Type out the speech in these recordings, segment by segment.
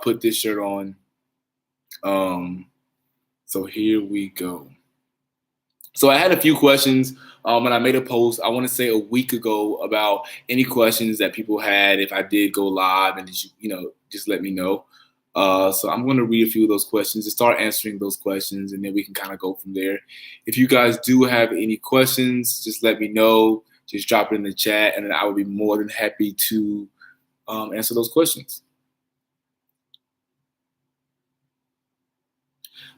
put this shirt on. So here we go. So I had a few questions and I made a post, I want to say a week ago, about any questions that people had if I did go live, and just let me know. So I'm going to read a few of those questions and start answering those questions, and then we can kind of go from there. If you guys do have any questions, just let me know. Just drop it in the chat, and then I will be more than happy to answer those questions.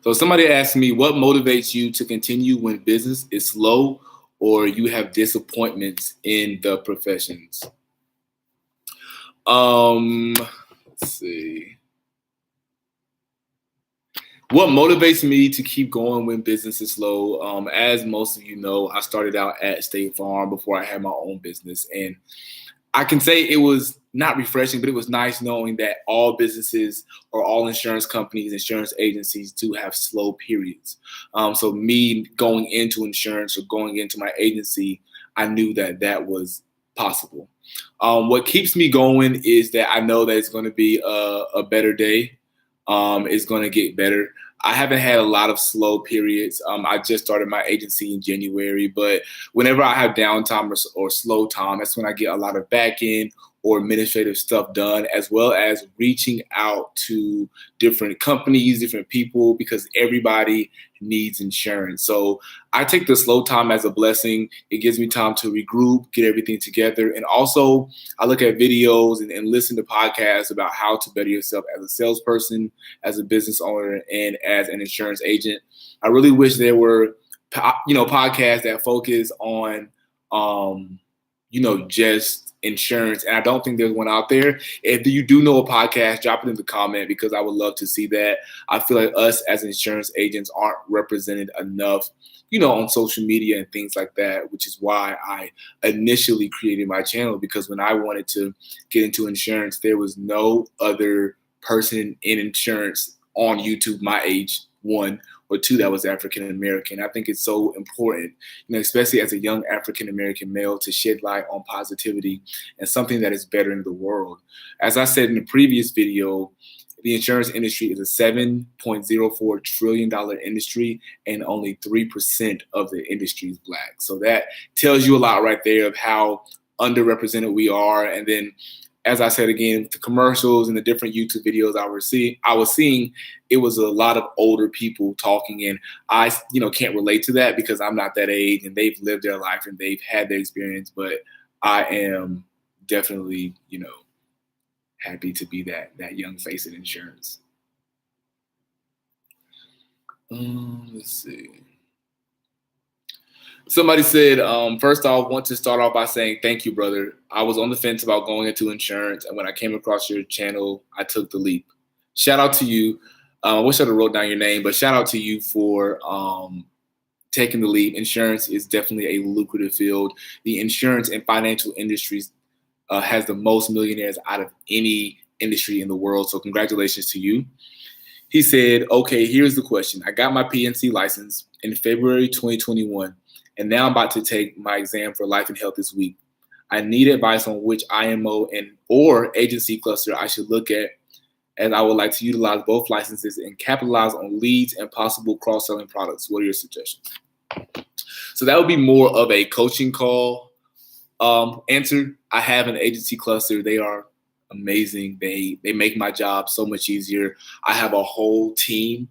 So somebody asked me, what motivates you to continue when business is slow or you have disappointments in the professions? Let's see. What motivates me to keep going when business is slow? As most of you know, I started out at State Farm before I had my own business. And I can say it was not refreshing, but it was nice knowing that all businesses or all insurance companies, insurance agencies do have slow periods. So me going into insurance or going into my agency, I knew that that was possible. What keeps me going is that I know that it's going to be a better day. It's going to get better. I haven't had a lot of slow periods. I just started my agency in January, but whenever I have downtime or slow time, that's when I get a lot of back end or administrative stuff done, as well as reaching out to different companies, different people, because everybody needs insurance. So I take the slow time as a blessing. It gives me time to regroup, get everything together. And also I look at videos and listen to podcasts about how to better yourself as a salesperson, as a business owner, and as an insurance agent. I really wish there were, podcasts that focus on, just insurance. And I don't think there's one out there. If you do know a podcast, drop it in the comment, because I would love to see that. I feel like us as insurance agents aren't represented enough, on social media and things like that, which is why I initially created my channel, because when I wanted to get into insurance, there was no other person in insurance on YouTube my age, one, or two, that was African American. I think it's so important, especially as a young African American male, to shed light on positivity and something that is better in the world. As I said in the previous video, the insurance industry is a $7.04 trillion industry, and only 3% of the industry is Black. So that tells you a lot right there of how underrepresented we are. And then, as I said again, the commercials and the different YouTube videos I was seeing, it was a lot of older people talking, and I, can't relate to that because I'm not that age, and they've lived their life and they've had their experience. But I am definitely, happy to be that young face in insurance. Let's see. Somebody said, first off, want to start off by saying thank you, brother. I was on the fence about going into insurance, and when I came across your channel, I took the leap. Shout out to you. I wish I'd have wrote down your name, but shout out to you for taking the leap. Insurance is definitely a lucrative field. The insurance and financial industries has the most millionaires out of any industry in the world. So congratulations to you. He said, okay, here's the question. I got my PNC license in February 2021. And now I'm about to take my exam for life and health this week. I need advice on which IMO or agency cluster I should look at, as I would like to utilize both licenses and capitalize on leads and possible cross-selling products. What are your suggestions? So that would be more of a coaching call answer. I have an agency cluster. They are amazing. They make my job so much easier. I have a whole team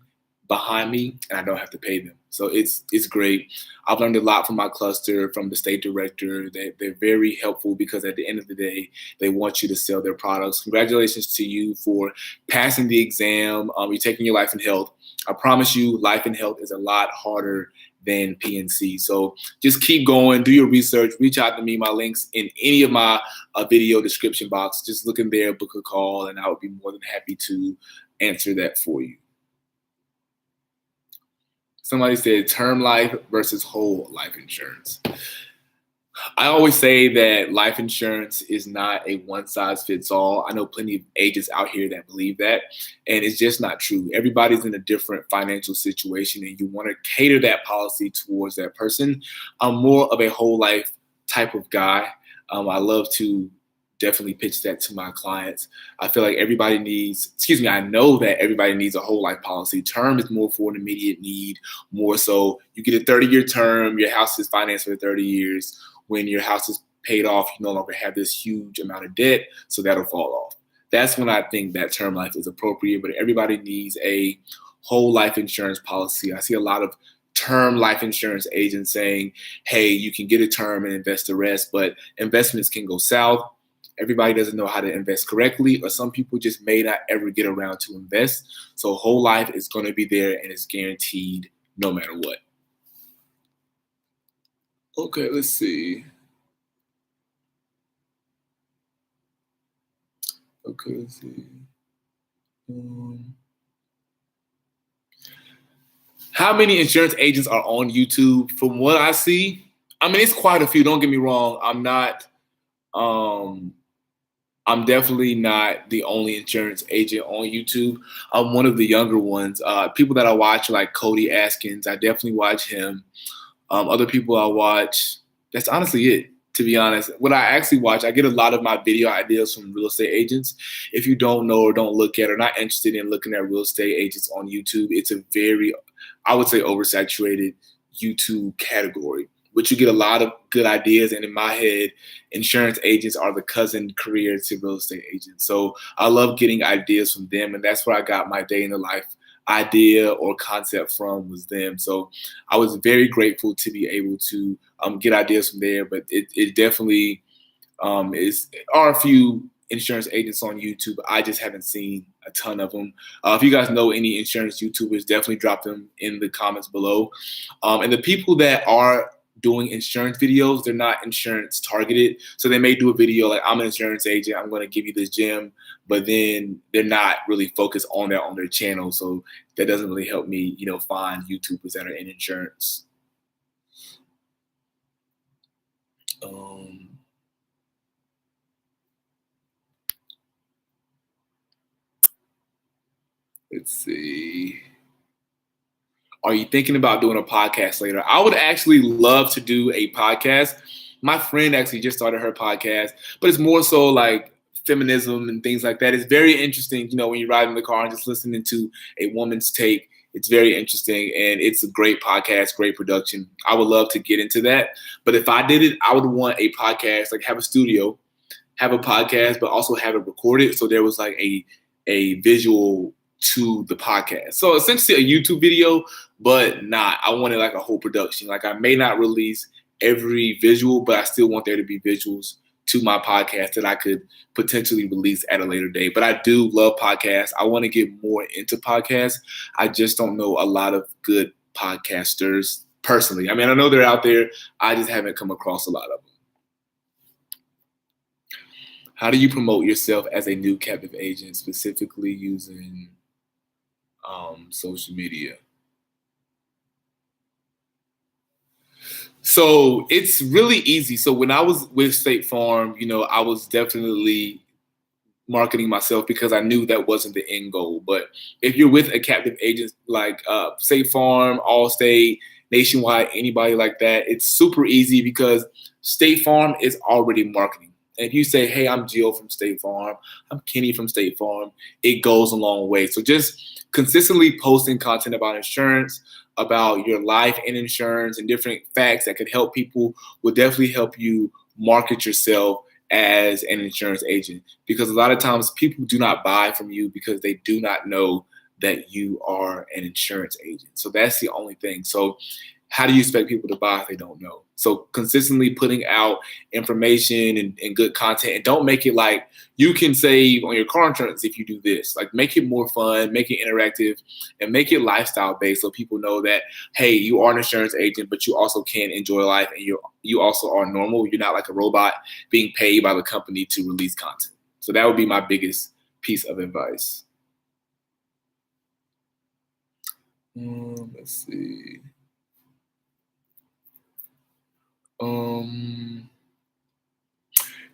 behind me, and I don't have to pay them. So it's great. I've learned a lot from my cluster, from the state director. They're very helpful, because at the end of the day, they want you to sell their products. Congratulations to you for passing the exam. You're taking your life and health. I promise you, life and health is a lot harder than PNC. So just keep going, do your research, reach out to me. My links in any of my video description box. Just look in there, book a call, and I would be more than happy to answer that for you. Somebody said term life versus whole life insurance. I always say that life insurance is not a one-size-fits-all. I know plenty of agents out here that believe that, and it's just not true. Everybody's in a different financial situation, and you want to cater that policy towards that person. I'm more of a whole life type of guy. I love to definitely pitch that to my clients. I feel like I know that everybody needs a whole life policy. Term is more for an immediate need, more so you get a 30-year term, your house is financed for 30 years. When your house is paid off, you no longer have this huge amount of debt, so that'll fall off. That's when I think that term life is appropriate, but everybody needs a whole life insurance policy. I see a lot of term life insurance agents saying, hey, you can get a term and invest the rest, but investments can go south. Everybody doesn't know how to invest correctly, or some people just may not ever get around to invest. So whole life is going to be there and it's guaranteed no matter what. Okay, let's see. Okay, let's see. How many insurance agents are on YouTube? From what I see, I mean, it's quite a few. Don't get me wrong. I'm definitely not the only insurance agent on YouTube. I'm one of the younger ones. People that I watch like Cody Askins. I definitely watch him. Other people I watch, that's honestly it, to be honest. What I actually watch, I get a lot of my video ideas from real estate agents. If you don't know or don't look at or not interested in looking at real estate agents on YouTube, it's a very, I would say, oversaturated YouTube category. But you get a lot of good ideas. And in my head, insurance agents are the cousin career to real estate agents. So I love getting ideas from them. And that's where I got my day in the life idea or concept from, was them. So I was very grateful to be able to get ideas from there. But it definitely are a few insurance agents on YouTube. I just haven't seen a ton of them. If you guys know any insurance YouTubers, definitely drop them in the comments below. And the people that are doing insurance videos, they're not insurance targeted. So they may do a video like, I'm an insurance agent, I'm going to give you this gem, but then they're not really focused on that on their channel. So that doesn't really help me, find YouTubers that are in insurance. Let's see. Are you thinking about doing a podcast later? I would actually love to do a podcast. My friend actually just started her podcast, but it's more so like feminism and things like that. It's very interesting, when you ride in the car and just listening to a woman's take. It's very interesting, and it's a great podcast, great production. I would love to get into that. But if I did it, I would want a podcast, like have a studio, have a podcast, but also have it recorded. So there was like a visual to the podcast. So essentially a YouTube video, but not. I wanted like a whole production. Like I may not release every visual, but I still want there to be visuals to my podcast that I could potentially release at a later date. But I do love podcasts. I want to get more into podcasts. I just don't know a lot of good podcasters personally. I mean, I know they're out there. I just haven't come across a lot of them. How do you promote yourself as a new captive agent, specifically using social media? So it's really easy. So when I was with State Farm, I was definitely marketing myself because I knew that wasn't the end goal. But if you're with a captive agent like State Farm, Allstate, Nationwide, anybody like that, it's super easy because State Farm is already marketing. And if you say, hey, I'm Jill from State Farm, I'm Kenny from State Farm, it goes a long way. So just consistently posting content about insurance, about your life and insurance and different facts that could help people will definitely help you market yourself as an insurance agent. Because a lot of times people do not buy from you because they do not know that you are an insurance agent. So that's the only thing. So how do you expect people to buy if they don't know? So consistently putting out information and good content, and don't make it like you can save on your car insurance if you do this. Like make it more fun, make it interactive, and make it lifestyle based so people know that, hey, you are an insurance agent, but you also can enjoy life, and you also are normal. You're not like a robot being paid by the company to release content. So that would be my biggest piece of advice. Let's see.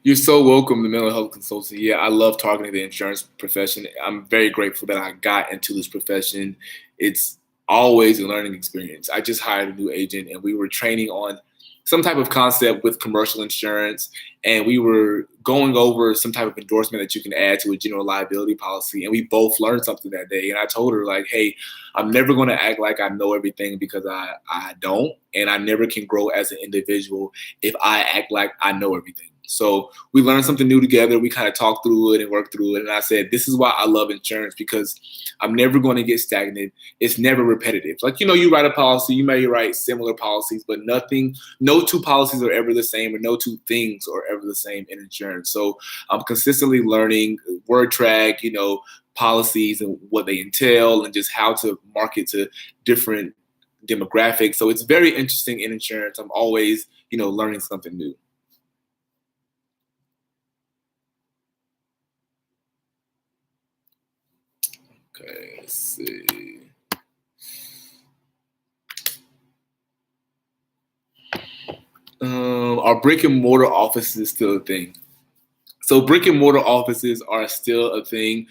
You're so welcome to mental health consulting. Yeah, I love talking to the insurance profession. I'm very grateful that I got into this profession. It's always a learning experience. I just hired a new agent and we were training on some type of concept with commercial insurance, and we were going over some type of endorsement that you can add to a general liability policy, and we both learned something that day. And I told her, like, hey, I'm never going to act like I know everything, because I don't, and I never can grow as an individual if I act like I know everything. So we learned something new together. We kind of talked through it and worked through it. And I said, this is why I love insurance, because I'm never going to get stagnant. It's never repetitive. Like, you write a policy, you may write similar policies, but no two policies are ever the same, or no two things are ever the same in insurance. So I'm consistently learning word track, policies and what they entail, and just how to market to different demographics. So it's very interesting in insurance. I'm always, learning something new. Okay, let's see. Are brick and mortar offices still a thing? So brick and mortar offices are still a thing.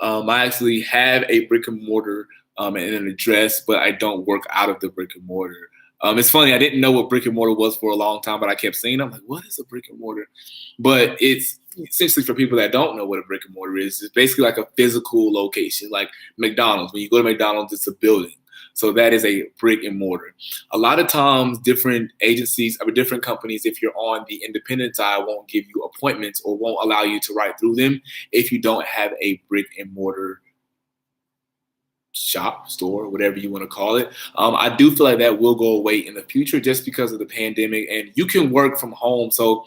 I actually have a brick and mortar and an address, but I don't work out of the brick and mortar. It's funny, I didn't know what brick and mortar was for a long time, but I kept saying, I'm like, what is a brick and mortar? But it's essentially, for people that don't know what a brick and mortar is, it's basically like a physical location, like McDonald's. When you go to McDonald's, it's a building. So that is a brick and mortar. A lot of times, different agencies or different companies, if you're on the independent side, won't give you appointments or won't allow you to write through them if you don't have a brick and mortar shop, store, whatever you want to call it. I do feel like that will go away in the future just because of the pandemic, and you can work from home. So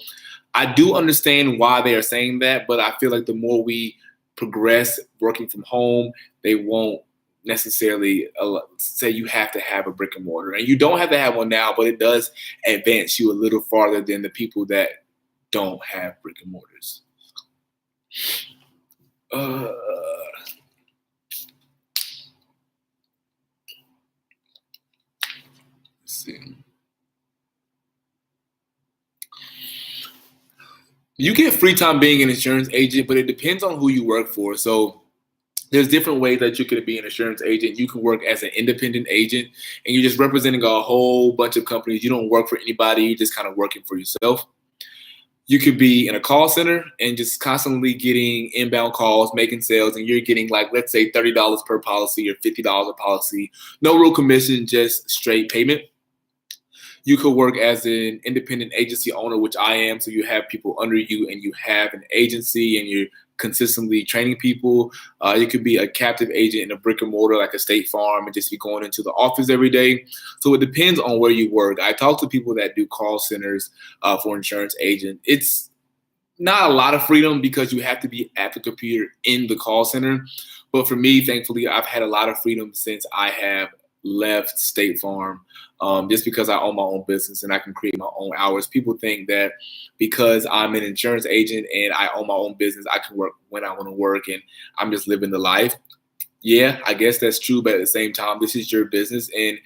I do understand why they are saying that, but I feel like the more we progress working from home, they won't necessarily say you have to have a brick and mortar. And you don't have to have one now, but it does advance you a little farther than the people that don't have brick and mortars. Let's see. You get free time being an insurance agent, but it depends on who you work for. So there's different ways that you can be an insurance agent. You can work as an independent agent, and you're just representing a whole bunch of companies. You don't work for anybody. You're just kind of working for yourself. You could be in a call center and just constantly getting inbound calls, making sales, and you're getting, like, let's say $30 per policy or $50 a policy. No real commission, just straight payment. You could work as an independent agency owner, which I am. So you have people under you and you have an agency and you're consistently training people. You could be a captive agent in a brick and mortar like a State Farm and just be going into the office every day. So it depends on where you work. I talk to people that do call centers for insurance agent. It's not a lot of freedom because you have to be at the computer in the call center. But for me, thankfully, I've had a lot of freedom since I have left State Farm, just because I own my own business and I can create my own hours. People think that because I'm an insurance agent and I own my own business, I can work when I want to work and I'm just living the life. Yeah, I guess that's true, but at the same time, this is your business. And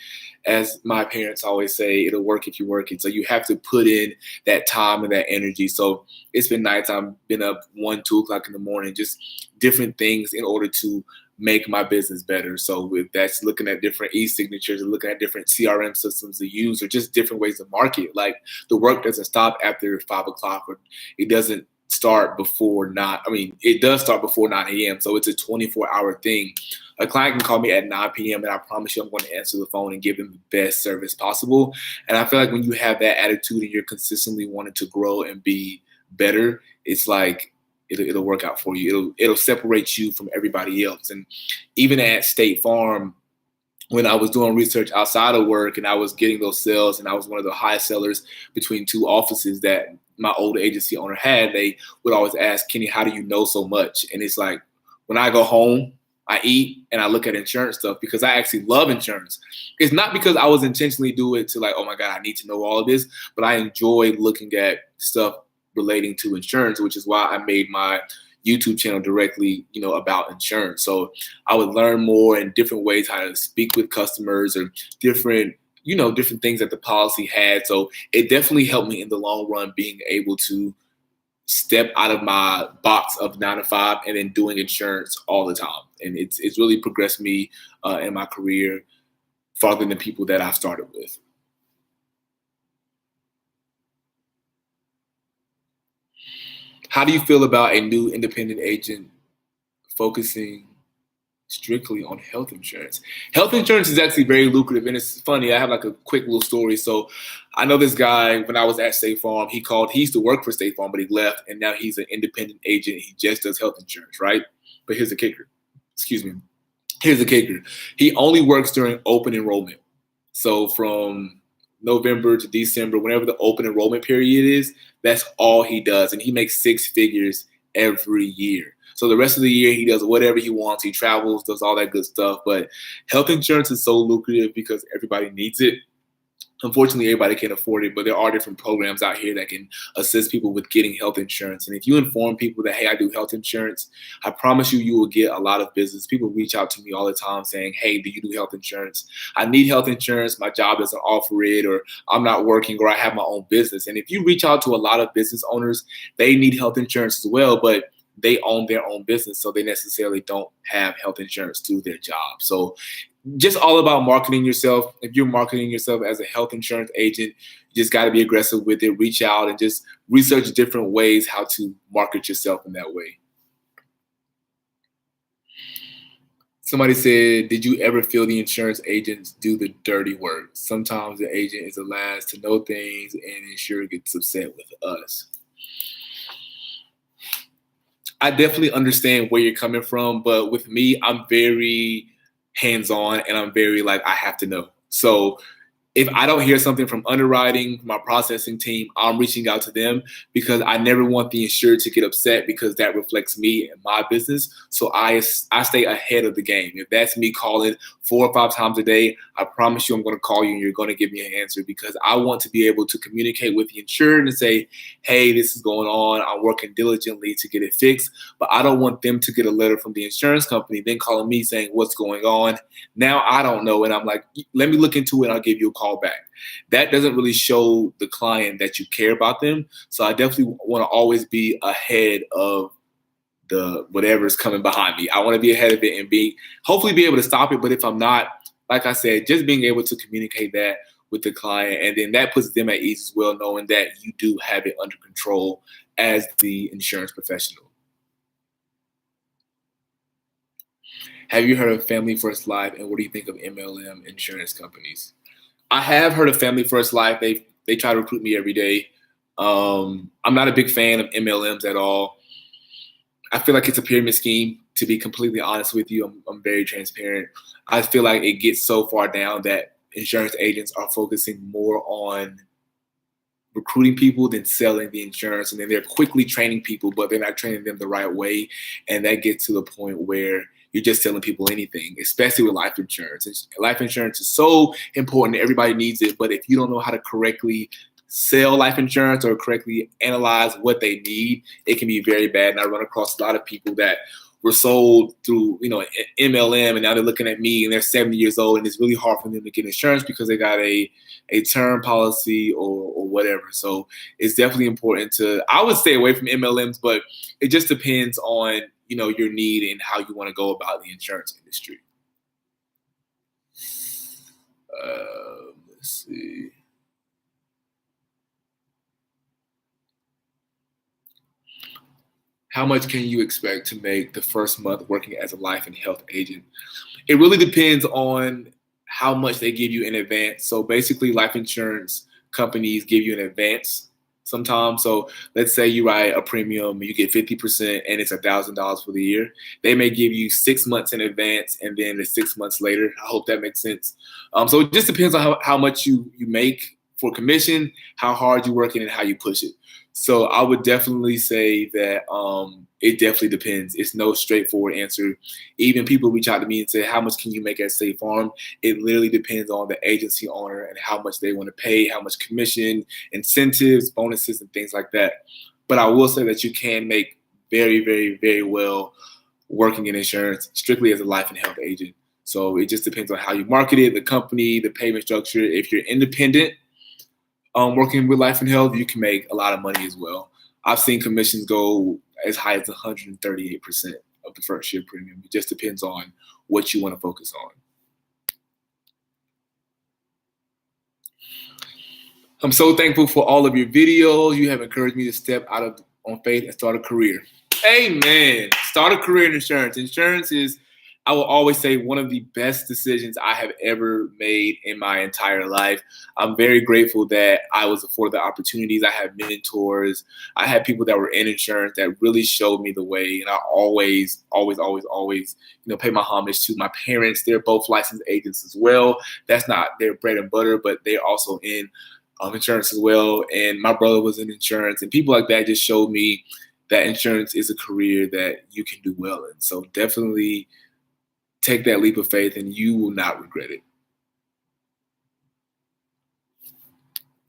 as my parents always say, it'll work if you work it. So you have to put in that time and that energy. So it's been nights I've been up 1, 2 o'clock in the morning, just different things in order to make my business better. So with that's looking at different e-signatures and looking at different CRM systems to use, or just different ways to market. Like, the work doesn't stop after 5 o'clock, or it doesn't start before 9. I mean, it does start before 9 a.m. So it's a 24-hour thing. A client can call me at 9 p.m. and I promise you I'm going to answer the phone and give them the best service possible. And I feel like when you have that attitude and you're consistently wanting to grow and be better, it's like it'll work out for you. It'll separate you from everybody else. And even at State Farm, when I was doing research outside of work and I was getting those sales, and I was one of the highest sellers between 2 offices that my old agency owner had, they would always ask, Kenny, how do you know so much? And it's like, when I go home, I eat and I look at insurance stuff because I actually love insurance. It's not because I was intentionally doing it to, like, oh my God, I need to know all of this, but I enjoy looking at stuff relating to insurance, which is why I made my YouTube channel directly, about insurance. So I would learn more in different ways how to speak with customers, or different things that the policy had. So it definitely helped me in the long run, being able to step out of my box of 9 to 5 and then doing insurance all the time. And it's really progressed me in my career farther than people that I've started with. How do you feel about a new independent agent focusing strictly on health insurance? Health insurance is actually very lucrative, and it's funny. I have like a quick little story. So I know this guy when I was at State Farm. He called. He used to work for State Farm, but he left, and now he's an independent agent. He just does health insurance, right? But here's the kicker. Excuse me. Here's the kicker. He only works during open enrollment. So from November to December, whenever the open enrollment period is, that's all he does. And he makes six figures every year. So the rest of the year, he does whatever he wants. He travels, does all that good stuff. But health insurance is so lucrative because everybody needs it. Unfortunately, everybody can't afford it, but there are different programs out here that can assist people with getting health insurance. And if you inform people that, hey, I do health insurance, I promise you, you will get a lot of business. People reach out to me all the time saying, hey, do you do health insurance? I need health insurance. My job doesn't offer it, or I'm not working, or I have my own business. And if you reach out to a lot of business owners, they need health insurance as well, but they own their own business, so they necessarily don't have health insurance through their job. So just all about marketing yourself. If you're marketing yourself as a health insurance agent, you just got to be aggressive with it. Reach out and just research different ways how to market yourself in that way. Somebody said, did you ever feel the insurance agents do the dirty work? Sometimes the agent is the last to know things and the insurer gets upset with us. I definitely understand where you're coming from, but with me, I'm very hands-on and I'm very like, I have to know. So if I don't hear something from underwriting, my processing team, I'm reaching out to them because I never want the insured to get upset because that reflects me and my business. So I stay ahead of the game. If that's me calling 4 or 5 times a day, I promise you I'm going to call you and you're going to give me an answer because I want to be able to communicate with the insured and say, hey, this is going on. I'm working diligently to get it fixed, but I don't want them to get a letter from the insurance company then calling me saying what's going on. Now I don't know. And I'm like, let me look into it and I'll give you a call back. That doesn't really show the client that you care about them. So I definitely want to always be ahead of the whatever's coming behind me. I want to be ahead of it and hopefully be able to stop it. But if I'm not, like I said, just being able to communicate that with the client, and then that puts them at ease as well, knowing that you do have it under control as the insurance professional. Have you heard of Family First Life, and what do you think of MLM insurance companies? I have heard of Family First Life. They try to recruit me every day. I'm not a big fan of MLMs at all. I feel like it's a pyramid scheme, to be completely honest with you. I'm very transparent. I feel like it gets so far down that insurance agents are focusing more on recruiting people than selling the insurance. And then they're quickly training people, but they're not training them the right way. And that gets to the point where you're just selling people anything, especially with life insurance. Life insurance is so important. Everybody needs it. But if you don't know how to correctly sell life insurance or correctly analyze what they need, it can be very bad. And I run across a lot of people that were sold through, MLM, and now they're looking at me and they're 70 years old, and it's really hard for them to get insurance because they got a term policy or whatever. So it's definitely important I would stay away from MLMs, but it just depends on, your need and how you want to go about the insurance industry. Let's see. How much can you expect to make the first month working as a life and health agent? It really depends on how much they give you in advance. So basically, life insurance companies give you an advance sometimes. So let's say you write a premium, you get 50%, and it's $1,000 for the year. They may give you 6 months in advance, and then the 6 months later. I hope that makes sense. So it just depends on how much you make for commission, how hard you work in, and how you push it. So I would definitely say that it definitely depends. It's no straightforward answer. Even people reach out to me and say, how much can you make at State Farm? It literally depends on the agency owner and how much they want to pay, how much commission, incentives, bonuses, and things like that. But I will say that you can make very, very, very well working in insurance strictly as a life and health agent. So it just depends on how you market it, the company, the payment structure. If you're independent, working with life and health, you can make a lot of money as well. I've seen commissions go as high as 138% of the first year premium. It just depends on what you want to focus on. I'm so thankful for all of your videos. You have encouraged me to step out on faith and start a career. Amen. Start a career in insurance. Insurance is, I will always say, one of the best decisions I have ever made in my entire life. I'm very grateful that I was afforded the opportunities. I had mentors. I had people that were in insurance that really showed me the way. And I always, pay my homage to my parents. They're both licensed agents as well. That's not their bread and butter, but they're also in insurance as well. And my brother was in insurance, and people like that just showed me that insurance is a career that you can do well in. So definitely take that leap of faith and you will not regret it.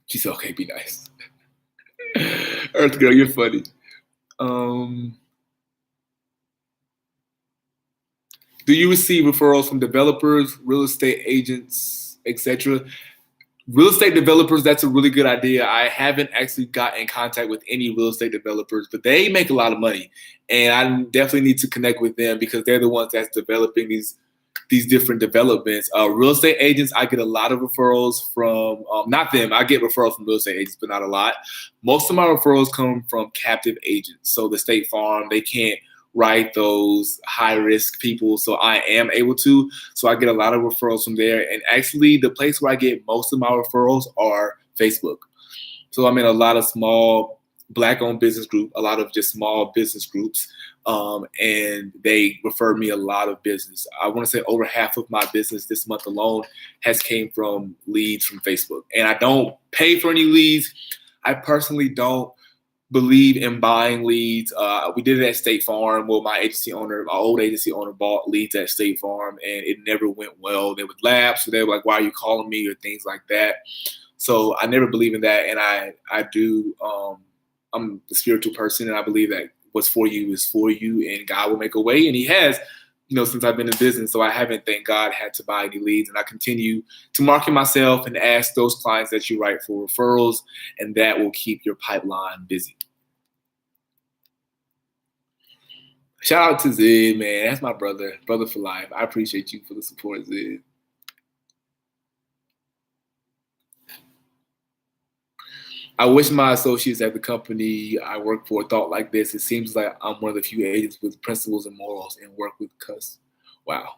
She said, okay, be nice. Earth girl, you're funny. Do you receive referrals from developers, real estate agents, etc.? Real estate developers, that's a really good idea. I haven't actually got in contact with any real estate developers, but they make a lot of money. And I definitely need to connect with them because they're the ones that's developing these different developments. Real estate agents, I get a lot of referrals from, not them, I get referrals from real estate agents, but not a lot. Most of my referrals come from captive agents. So the State Farm, they can't write those high-risk people, so I am able to. So I get a lot of referrals from there. And actually, the place where I get most of my referrals are Facebook. So I'm in a lot of small Black-owned business group, a lot of just small business groups, and they refer me a lot of business. I want to say over half of my business this month alone has came from leads from Facebook. And I don't pay for any leads. I personally don't believe in buying leads. We did it at State Farm. Well, my old agency owner bought leads at State Farm, and it never went well. They would lapse, so they were like, why are you calling me, or things like that. So I never believe in that. And I do, I'm a spiritual person, and I believe that what's for you is for you, and God will make a way. And he has, since I've been in business. So I haven't, thank God, had to buy any leads. And I continue to market myself and ask those clients that you write for referrals, and that will keep your pipeline busy. Shout out to Zid, man. That's my brother for life. I appreciate you for the support, Zid. I wish my associates at the company I work for thought like this. It seems like I'm one of the few agents with principles and morals and work with cuss. Wow.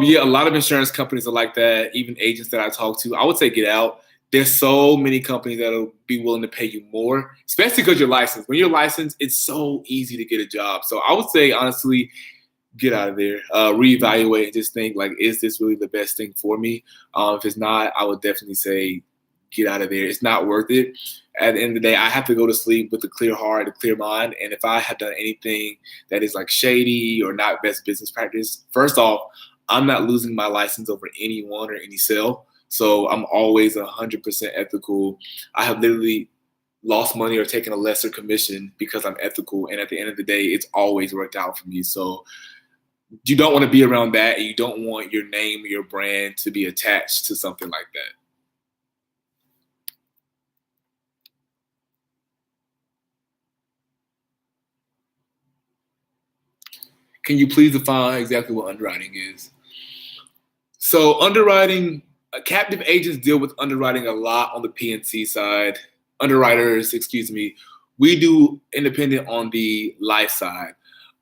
Yeah, a lot of insurance companies are like that. Even agents that I talk to, I would say get out. There's so many companies that'll be willing to pay you more, especially because you're licensed. When you're licensed, it's so easy to get a job. So I would say, honestly, get out of there, reevaluate, and just think, like, is this really the best thing for me? If it's not, I would definitely say get out of there. It's not worth it. At the end of the day, I have to go to sleep with a clear heart, a clear mind. And if I have done anything that is like shady or not best business practice, first off, I'm not losing my license over anyone or any sale. So I'm always 100% ethical. I have literally lost money or taken a lesser commission because I'm ethical. And at the end of the day, it's always worked out for me. So you don't want to be around that, and you don't want your name or your brand to be attached to something like that. Can you please define exactly what underwriting is? So underwriting, captive agents deal with underwriting a lot on the P&C side. Underwriters, we do independent on the life side.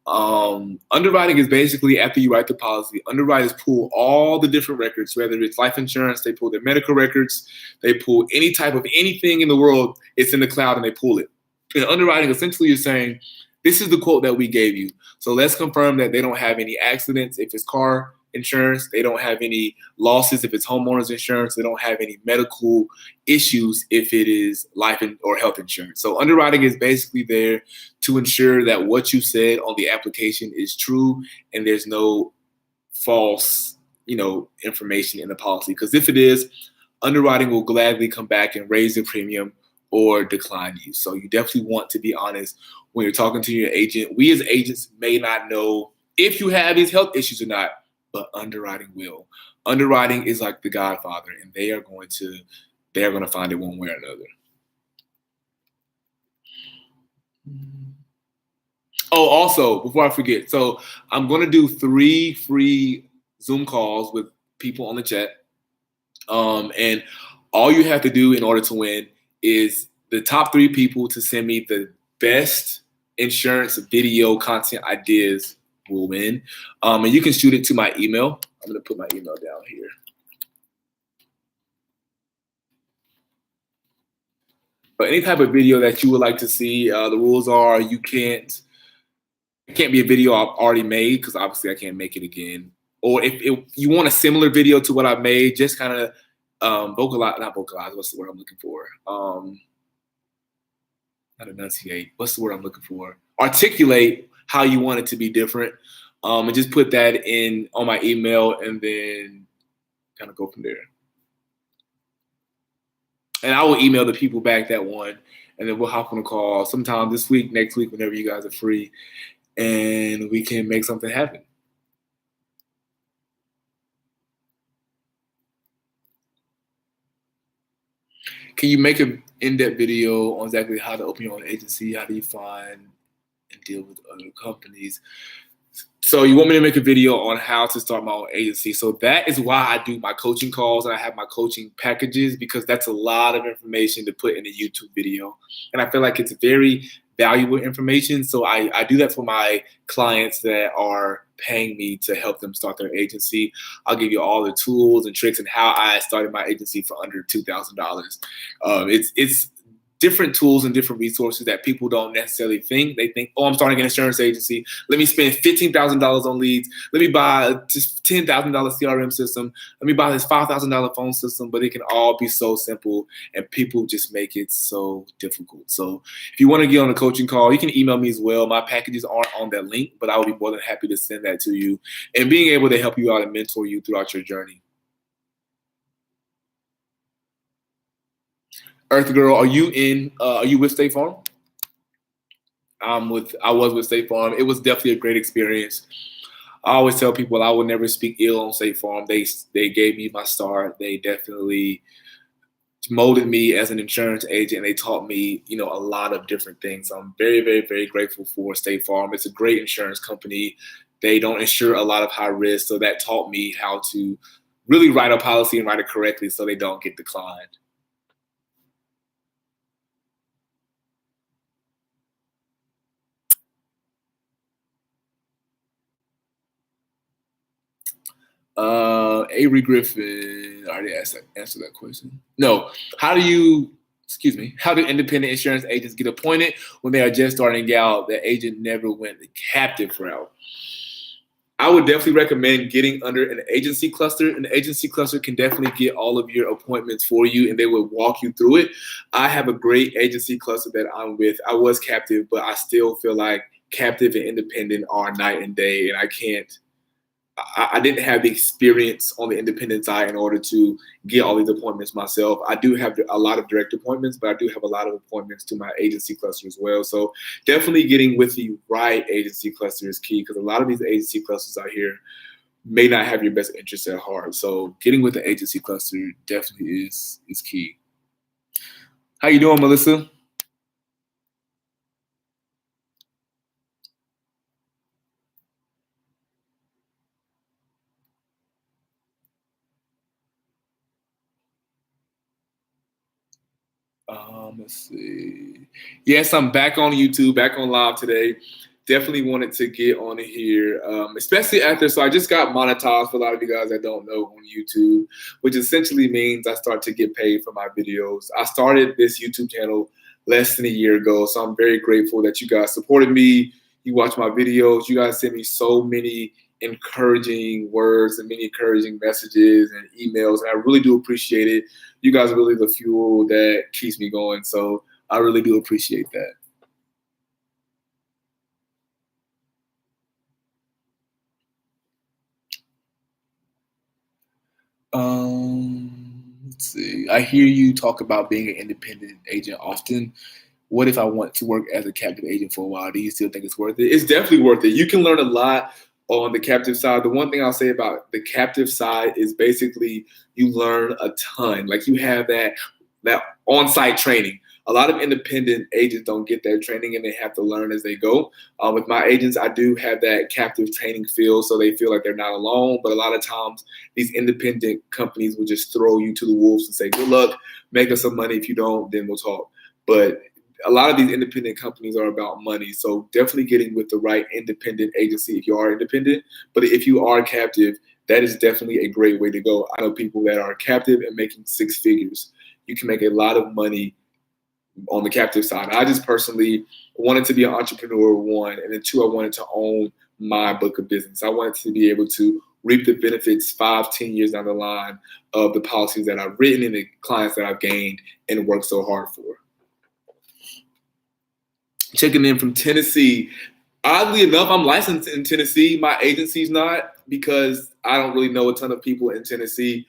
Underwriting is basically after you write the policy, underwriters pull all the different records, whether it's life insurance, they pull their medical records, they pull any type of anything in the world, it's in the cloud, and they pull it. And underwriting essentially is saying, this is the quote that we gave you. So let's confirm that they don't have any accidents. If it's car insurance, they don't have any losses. If it's homeowners insurance, they don't have any medical issues if it is life or health insurance. So underwriting is basically there to ensure that what you said on the application is true and there's no false, information in the policy. Because if it is, underwriting will gladly come back and raise the premium or decline you. So you definitely want to be honest when you're talking to your agent. We as agents may not know if you have these health issues or not, but underwriting will. Underwriting is like the Godfather, and they are going to find it one way or another. Oh, also, before I forget, so I'm going to do 3 free Zoom calls with people on the chat. And all you have to do in order to win is the top 3 people to send me the best insurance video content ideas will win. And you can shoot it to my email. I'm going to put my email down here. But any type of video that you would like to see, the rules are it can't be a video I've already made, because obviously I can't make it again. Or if you want a similar video to what I've made, just kind of not vocalize, what's the word I'm looking for? Not enunciate, what's the word I'm looking for? Articulate how you want it to be different. And just put that in on my email, and then kind of go from there. And I will email the people back that one, and then we'll hop on a call sometime this week, next week, whenever you guys are free, and we can make something happen. Can you make an in-depth video on exactly how to open your own agency? How do you find and deal with other companies? So you want me to make a video on how to start my own agency. So that is why I do my coaching calls and I have my coaching packages, because that's a lot of information to put in a YouTube video. And I feel like it's very valuable information. So I do that for my clients that are paying me to help them start their agency. I'll give you all the tools and tricks and how I started my agency for under $2,000. It's different tools and different resources that people don't necessarily think. They think, oh, I'm starting an insurance agency. Let me spend $15,000 on leads. Let me buy a $10,000 CRM system. Let me buy this $5,000 phone system. But it can all be so simple, and people just make it so difficult. So if you want to get on a coaching call, you can email me as well. My packages aren't on that link, but I will be more than happy to send that to you and being able to help you out and mentor you throughout your journey. Earth Girl, are you with State Farm? I was with State Farm. It was definitely a great experience. I always tell people I would never speak ill on State Farm. They gave me my start. They definitely molded me as an insurance agent. They taught me, a lot of different things. I'm very, very, very grateful for State Farm. It's a great insurance company. They don't insure a lot of high risk, so that taught me how to really write a policy and write it correctly so they don't get declined. Avery Griffin, I already answered that question. No, how do independent insurance agents get appointed when they are just starting out? The agent never went the captive route. I would definitely recommend getting under an agency cluster. An agency cluster can definitely get all of your appointments for you, and they will walk you through it. I have a great agency cluster that I'm with. I was captive, but I still feel like captive and independent are night and day, and I didn't have the experience on the independent side in order to get all these appointments myself. I do have a lot of direct appointments, but I do have a lot of appointments to my agency cluster as well. So definitely getting with the right agency cluster is key, because a lot of these agency clusters out here may not have your best interests at heart. So getting with the agency cluster definitely is key. How you doing, Melissa? Let's see. Yes, I'm back on YouTube, back on live today. Definitely wanted to get on here, especially so I just got monetized, for a lot of you guys that don't know, on YouTube, which essentially means I start to get paid for my videos. I started this YouTube channel less than a year ago, so I'm very grateful that you guys supported me. You watch my videos. You guys send me so many encouraging words and many encouraging messages and emails, and I really do appreciate it. You guys are really the fuel that keeps me going, so I really do appreciate that. Let's see. I hear you talk about being an independent agent often. What if I want to work as a captive agent for a while? Do you still think it's worth it? It's definitely worth it. You can learn a lot on the captive side. The one thing I'll say about the captive side is basically you learn a ton. Like, you have that on-site training. A lot of independent agents don't get that training, and they have to learn as they go. With my agents, I do have that captive training feel, so they feel like they're not alone. But a lot of times, these independent companies will just throw you to the wolves and say, good luck, make us some money. If you don't, then we'll talk. But a lot of these independent companies are about money. So definitely getting with the right independent agency if you are independent. But if you are captive, that is definitely a great way to go. I know people that are captive and making six figures. You can make a lot of money on the captive side. I just personally wanted to be an entrepreneur, one, and then two, I wanted to own my book of business. I wanted to be able to reap the benefits 5-10 years down the line of the policies that I've written and the clients that I've gained and worked so hard for. Checking in from Tennessee. Oddly enough, I'm licensed in Tennessee. My agency's not, because I don't really know a ton of people in Tennessee.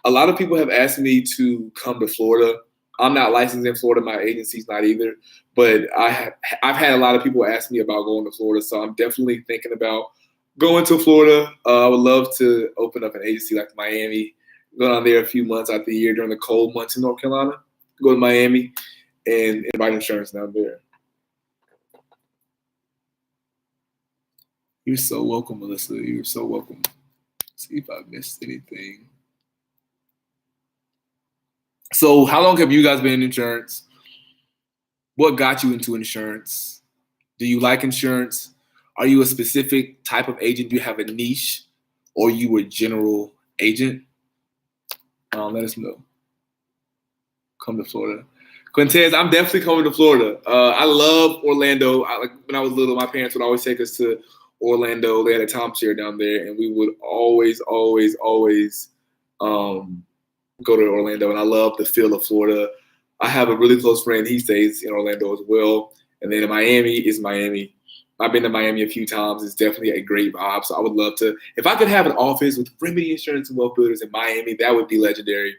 A lot of people have asked me to come to Florida. I'm not licensed in Florida. My agency's not either. But I've had a lot of people ask me about going to Florida, so I'm definitely thinking about going to Florida. I would love to open up an agency like Miami, go down there a few months out the year during the cold months in North Carolina, go to Miami and write insurance down there. You're so welcome, Melissa. You're so welcome. Let's see if I missed anything. So how long have you guys been in insurance? What got you into insurance? Do you like insurance? Are you a specific type of agent? Do you have a niche, or you a general agent? Let us know. Come to Florida. Quintez, I'm definitely coming to Florida. I love Orlando. When I was little, my parents would always take us to Orlando. They had a timeshare down there, and we would always go to Orlando, and I love the feel of Florida. I have a really close friend. He stays in Orlando as well. And then in Miami is Miami. I've been to Miami a few times. It's definitely a great vibe. So I would love to, if I could have an office with Remedy Insurance and Wealth Builders in Miami, that would be legendary.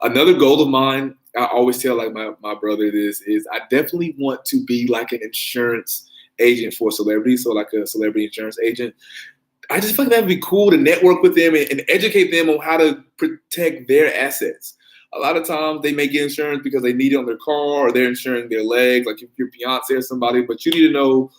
Another goal of mine, I always tell like my brother this, is I definitely want to be like an insurance agent for celebrities. So like a celebrity insurance agent. I just feel like that would be cool to network with them and educate them on how to protect their assets. A lot of times they may get insurance because they need it on their car, or they're insuring their legs, like if your fiance or somebody, but you need to know,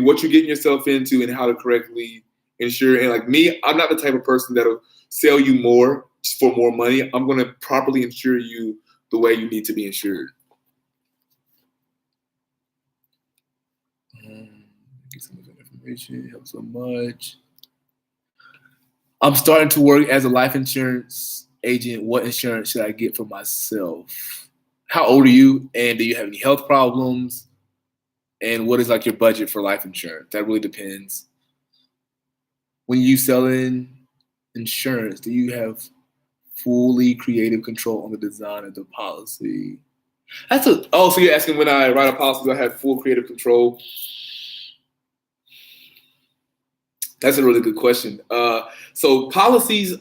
what you're getting yourself into and how to correctly insure. And like me, I'm not the type of person that'll sell you more for more money. I'm going to properly insure you the way you need to be insured. Information helps so much. I'm starting to work as a life insurance agent. What insurance should I get for myself? How old are you? And do you have any health problems? And what is like your budget for life insurance? That really depends. When you selling insurance, do you have fully creative control on the design of the policy? So you're asking when I write a policy, do I have full creative control? That's a really good question. So policies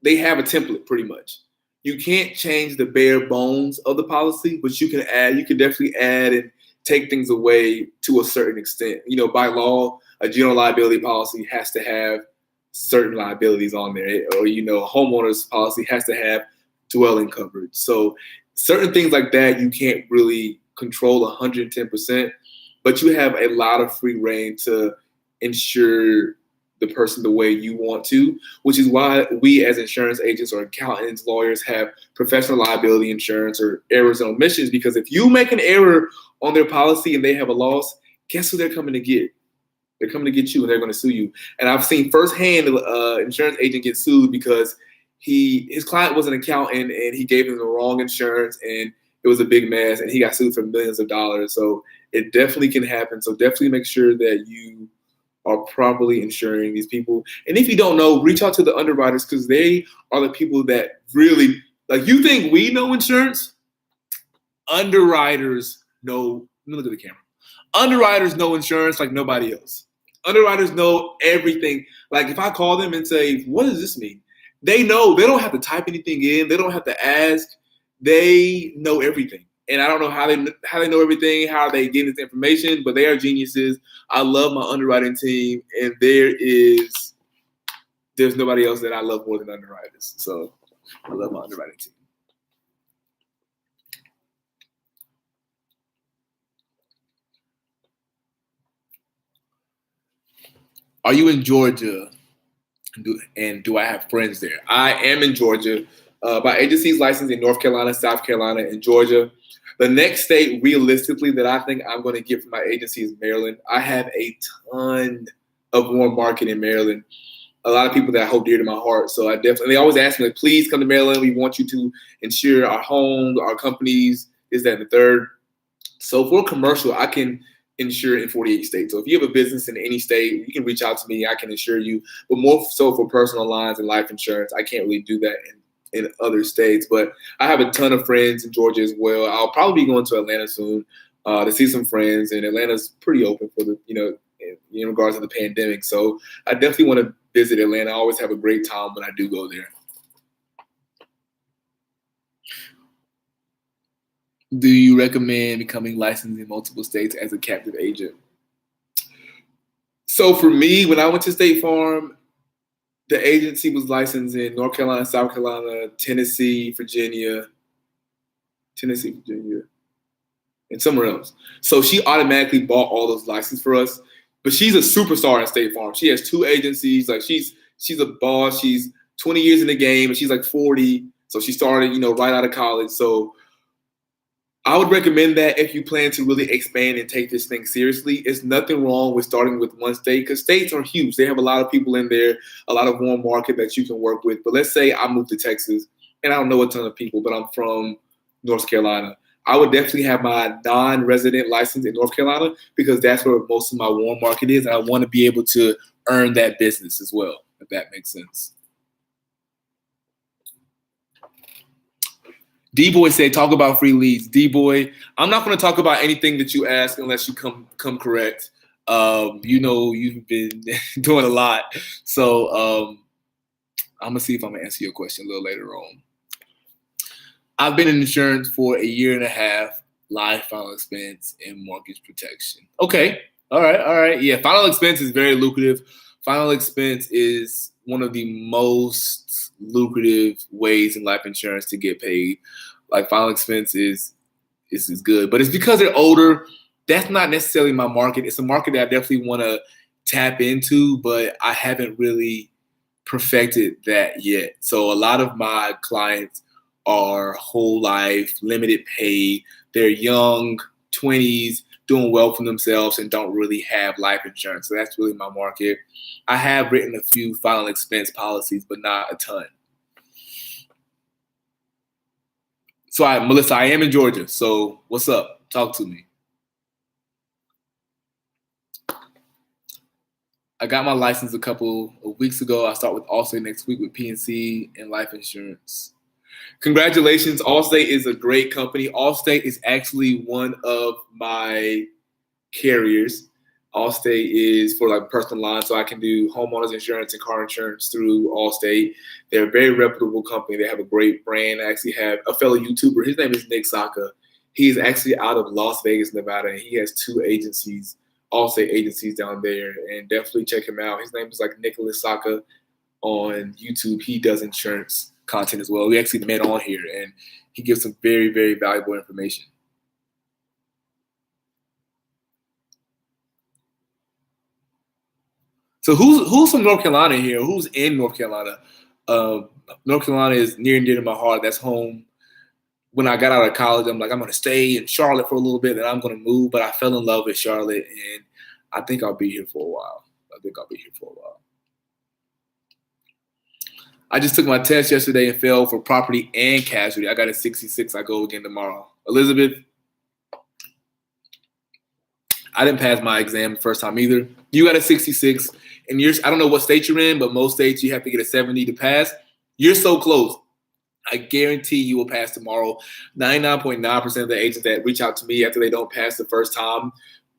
they have a template pretty much. You can't change the bare bones of the policy, but you can definitely add and take things away to a certain extent. By law, a general liability policy has to have certain liabilities on there, or, a homeowner's policy has to have dwelling coverage. So certain things like that, you can't really control 110%, but you have a lot of free reign to insure the person the way you want to, which is why we as insurance agents or accountants, lawyers have professional liability insurance or errors and omissions, because if you make an error on their policy and they have a loss, guess who they're coming to get? They're coming to get you, and they're going to sue you. And I've seen firsthand an insurance agent get sued because his client was an accountant and he gave him the wrong insurance, and it was a big mess, and he got sued for millions of dollars. So it definitely can happen. So definitely make sure that you are properly insuring these people. And if you don't know, reach out to the underwriters, because they are the people that really, like, you think we know insurance? Underwriters know, let me look at the camera. Underwriters know insurance like nobody else. Underwriters know everything. Like if I call them and say, what does this mean? They know. They don't have to type anything in. They don't have to ask. They know everything. And I don't know how they know everything, how they get this information, but they are geniuses. I love my underwriting team, and there's nobody else that I love more than underwriters. So I love my underwriting team. Are you in Georgia? And do I have friends there? I am in Georgia. My agency is licensed in North Carolina, South Carolina, and Georgia. The next state, realistically, that I think I'm going to get from my agency is Maryland. I have a ton of warm market in Maryland. A lot of people that I hold dear to my heart. So I definitely, they always ask me, like, please come to Maryland. We want you to insure our homes, our companies, is that and the third. So for commercial, I can insure in 48 states. So if you have a business in any state, you can reach out to me. I can insure you. But more so for personal lines and life insurance, I can't really do that in other states. But I have a ton of friends in Georgia as well. I'll probably be going to Atlanta soon to see some friends. And Atlanta's pretty open for the, in regards to the pandemic. So I definitely want to visit Atlanta. I always have a great time when I do go there. Do you recommend becoming licensed in multiple states as a captive agent? So for me, when I went to State Farm, the agency was licensed in North Carolina, South Carolina, Tennessee, Virginia, and somewhere else. So she automatically bought all those licenses for us. But she's a superstar in State Farm. She has 2 agencies. Like she's a boss. She's 20 years in the game, and she's like 40. So she started, right out of college. So I would recommend that if you plan to really expand and take this thing seriously. It's nothing wrong with starting with one state because states are huge. They have a lot of people in there, a lot of warm market that you can work with. But let's say I moved to Texas and I don't know a ton of people, but I'm from North Carolina. I would definitely have my non-resident license in North Carolina because that's where most of my warm market is. And I want to be able to earn that business as well, if that makes sense. D-Boy said, talk about free leads. D-Boy, I'm not going to talk about anything that you ask unless you come correct. You've been doing a lot. So I'm going to see if I'm going to answer your question a little later on. I've been in insurance for a year and a half, life, final expense, and mortgage protection. Okay. All right. Yeah, final expense is very lucrative. Final expense is one of the most lucrative ways in life insurance to get paid. Like final expense is good, but it's because they're older. That's not necessarily my market. It's a market that I definitely want to tap into, but I haven't really perfected that yet. So a lot of my clients are whole life, limited pay. They're young, 20s, doing well for themselves and don't really have life insurance. So that's really my market. I have written a few final expense policies, but not a ton. So Melissa, I am in Georgia. So what's up? Talk to me. I got my license a couple of weeks ago. I start with Allstate next week with PNC and life insurance. Congratulations. Allstate is a great company. Allstate is actually one of my carriers. Allstate is for like personal lines, so I can do homeowners insurance and car insurance through Allstate. They're a very reputable company. They have a great brand. I actually have a fellow YouTuber. His name is Nick Saka. He's actually out of Las Vegas, Nevada, and he has 2 agencies, Allstate agencies down there, and definitely check him out. His name is like Nicholas Saka on YouTube. He does insurance content as well. We actually met on here, and he gives some very, very valuable information. So who's from North Carolina here? Who's in North Carolina? North Carolina is near and dear to my heart. That's home. When I got out of college, I'm like, I'm going to stay in Charlotte for a little bit, and I'm going to move. But I fell in love with Charlotte, and I think I'll be here for a while. I just took my test yesterday and failed for property and casualty. I got a 66. I go again tomorrow. Elizabeth, I didn't pass my exam the first time either. You got a 66, and I don't know what state you're in, but most states you have to get a 70 to pass. You're so close. I guarantee you will pass tomorrow. 99.9% of the agents that reach out to me after they don't pass the first time,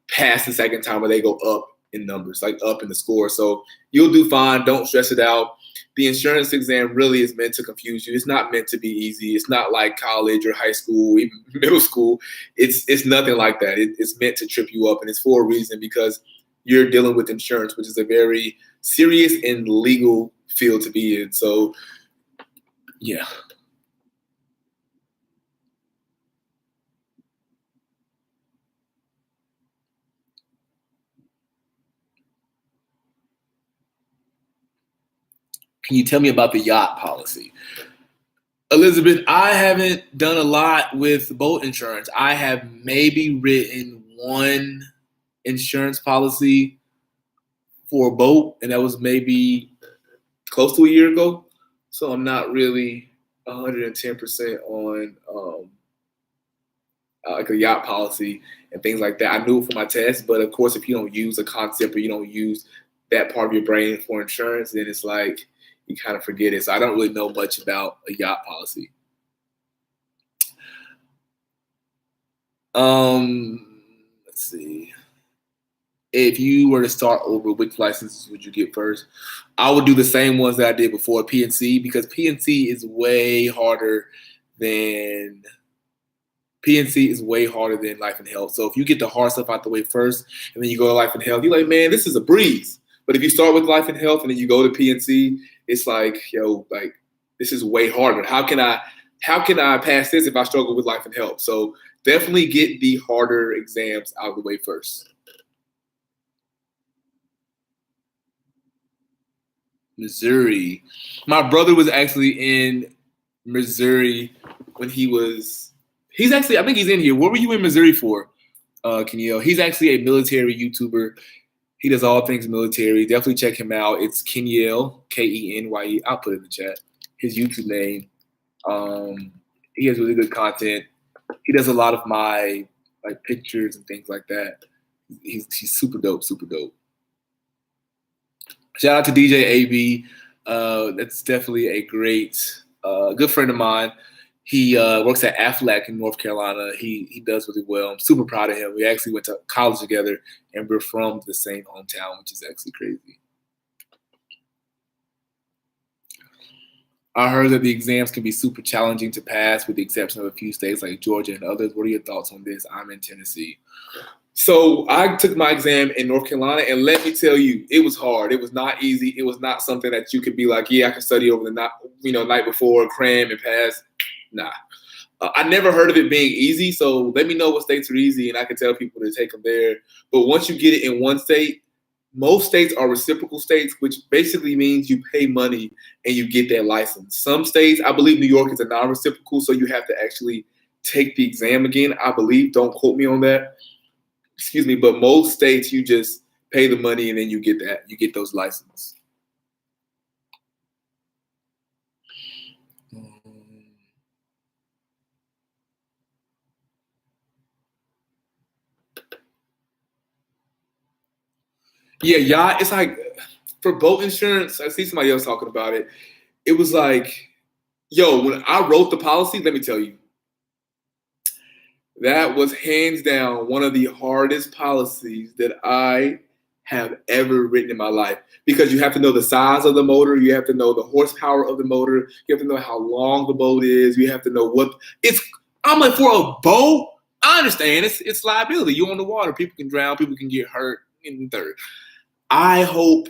pass the second time, or they go up in numbers, like up in the score. So you'll do fine. Don't stress it out. The insurance exam really is meant to confuse you. It's not meant to be easy. It's not like college or high school, even middle school. It's nothing like that. It's meant to trip you up, and it's for a reason because you're dealing with insurance, which is a very serious and legal field to be in. So, yeah. Can you tell me about the yacht policy? Elizabeth, I haven't done a lot with boat insurance. I have maybe written one insurance policy for a boat, and that was maybe close to a year ago. So I'm not really 110% on like a yacht policy and things like that. I knew it for my test, but of course, if you don't use a concept or you don't use that part of your brain for insurance, then it's like you kind of forget it. So I don't really know much about a yacht policy. Let's see. If you were to start over, which licenses would you get first? I would do the same ones that I did before, PNC, because PNC is way harder than life and health. So if you get the hard stuff out the way first, and then you go to life and health, you're like, man, this is a breeze. But if you start with life and health and then you go to PNC, it's like, yo, like this is way harder. How can I pass this if I struggle with life and health? So definitely get the harder exams out of the way first. Missouri. My brother was actually in Missouri when he's actually, I think he's in here. What were you in Missouri for, Kenyel? He's actually a military YouTuber. He does all things military. Definitely check him out. It's Kenyel, Kenye. I'll put it in the chat. His YouTube name. He has really good content. He does a lot of my like pictures and things like that. He's super dope, super dope. Shout out to DJ AB. That's definitely a great, good friend of mine. He works at Aflac in North Carolina. He does really well. I'm super proud of him. We actually went to college together, and we're from the same hometown, which is actually crazy. I heard that the exams can be super challenging to pass, with the exception of a few states like Georgia and others. What are your thoughts on this? I'm in Tennessee. So I took my exam in North Carolina, and let me tell you, it was hard. It was not easy. It was not something that you could be like, yeah, I can study over the night before, cram and pass. Nah. I never heard of it being easy, so let me know what states are easy, and I can tell people to take them there. But once you get it in one state, most states are reciprocal states, which basically means you pay money and you get that license. Some states, I believe New York is a non-reciprocal, so you have to actually take the exam again, I believe. Don't quote me on that. Excuse me, but most states you just pay the money and then you get those licenses. Yeah, it's like for boat insurance, I see somebody else talking about it. It was like, yo, when I wrote the policy, let me tell you, that was hands down one of the hardest policies that I have ever written in my life, because you have to know the size of the motor, you have to know the horsepower of the motor, you have to know how long the boat is, you have to know what it's. I'm like, for a boat, I understand it's liability. You're on the water, people can drown, people can get hurt in the third. I hope